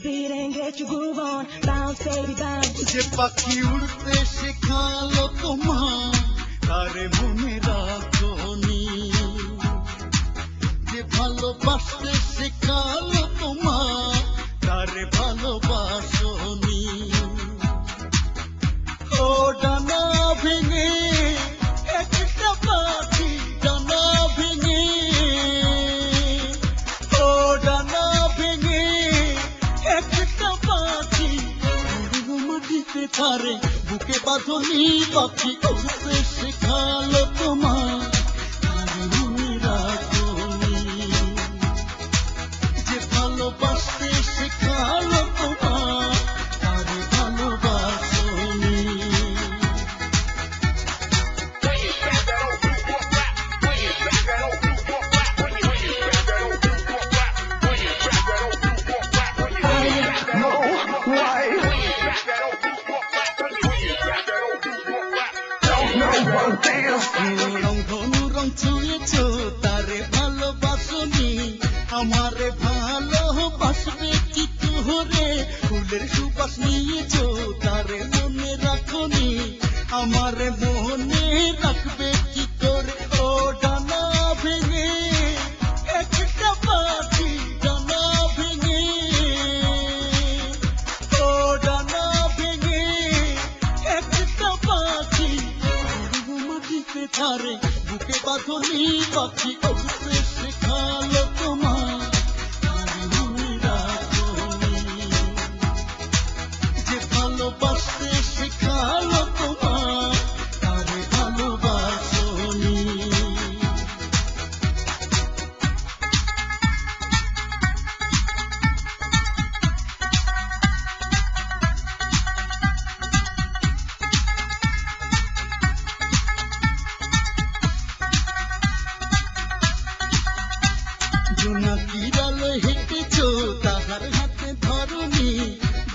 beat and get your groove on. Bounce, baby, bounce. যে পাখি উড়তে শেখালো তোমার তারে মনে রাখনি, যে ভালোবাসতে শেখালো তোমার তারে ভালোবাসনি। ও ডানা ভেঙে একটা পাখি ডানা ভেঙে, ও ডানা ভেঙে একটা পাখি মাটিতে তারে বুকে বাঁধনি, পাখি উড়তে শেখালো তোমার তারে মনে রাখনি, যে ভালোবাসতে শেখালো তোমার তারে ভালোবাসনি। রংধনু রং ছুঁয়েছ তারে ভালোবাসনি, আমারে ভালোবাসবে কি তোরে? ফুলের সুবাস নিয়েছ তারে মনে রাখনি, আমারে মনে রাখবে কি তোরে? ও ডানা ভেঙে একটা পাখি ডানা ভেঙে, ও ডানা ভেঙে একটা পাখি মাটিতে তারে বুকে বাঁধনি, পাখি উড়তে শেখালো তোমার তারে মনে রাখনি, যে ভালোবাসতে শেখালো তোমার তারে ভালোবাসনি। জোনাকিরালে হেঁটেছ তাহার হাতে ধরনি,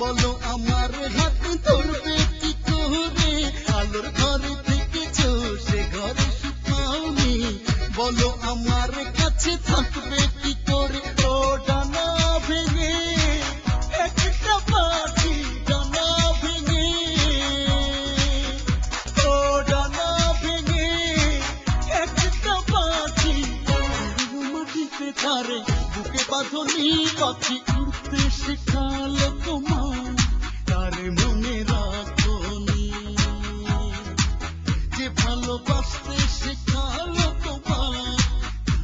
বলো আমার হাতে ধরবে কি করে? আলোর ঘরে থেকেছ সে ঘরে শুকাওনি, বলো আমার কাছে থাকবে কি করে? ও ডানা ভেঙে একটা পাখি ডানা ভেঙে, ও ডানা ভেঙে একটা পাখি মাটিতে তারে বুকে বাঁধনি, পাখি উড়তে শেখালো তোমার তারে মনে রাখনি, যে ভালোবাসতে শেখালো তোমার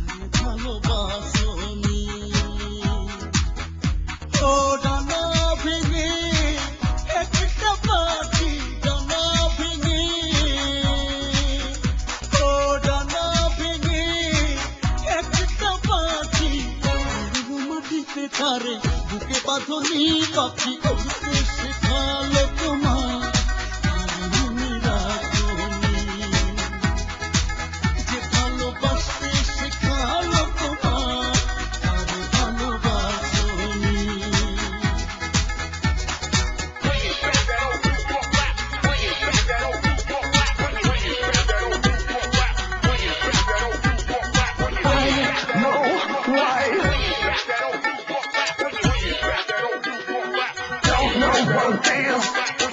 তারে ভালোবাসনি। ও ডানা ভেঙে একটা পাখি ডানা ভেঙে, ও ডানা ভেঙে একটা পাখি মাটিতে তারে বুকে বাঁধনি, পাখি উড়তে শেখালো তোমার তারে মনে রাখনি, যে ভালোবাসতে শেখালো তোমার তারে ভালোবাসনি। Dance.